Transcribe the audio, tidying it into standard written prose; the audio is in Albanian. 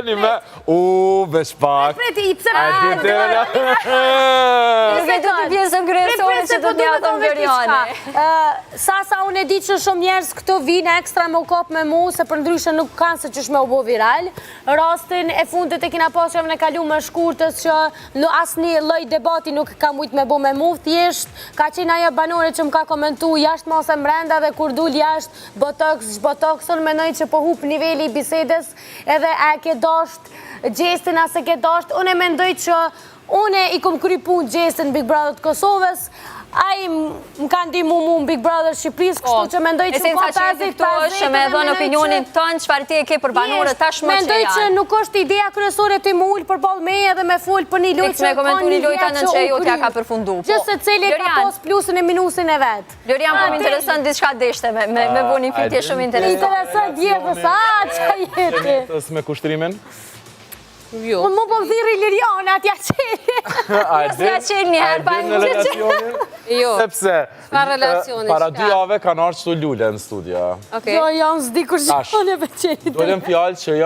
Lirioni me... veç pak. Preti, i pse Nuk e du të pjesën kryesore që të njatëm Lirioni. Sa unë e di që shumë njerës këto vinë ekstra më kop me mu, se për ndryshë nuk kanë se qësh me u bo viral. Rastin e fundit e kina pas që në kalu më shkurtës që asë një loj debati nuk ka mujt me bo me mu, thjesht ka qenë ajo banore që më ka komentu jashtë mos e mrenda dhe kur dul jashtë botoksën, menoj që po hup nivelli i bisedes edhe e ke dasht gjestin ase ke dasht. Unë e mendoj që unë i kom kry pun gjestin Big Brother të Kosovës, ai më ka ndimu mu në Big Brother Shqipëris, kështu që mendoj që ka 50-50. Me dhënë opinionin tënë, qëfar ti e ke për banorët tashmë që janë? Mendoj që nuk është ideja kryesore të më ullë për balë meje dhe me full për një lujtë që ka një vjetë që u kry. Gjithë se cili ka pos plusin e minusin e vetë. Lorian, po më interesant diçka deshte me bu një pyetje shumë interesant. Interesant djetës, që jeti? Me kushtrimin? Jo. Më po më thiri Lirion, atja qeni. Atja qeni njëherë, pa në relacionin? Jo. Sepse, para 2 jave kanë arë qëtu lulle në studio. Jo, janë zdi kur shone për qeni. Dolem fjallë që janë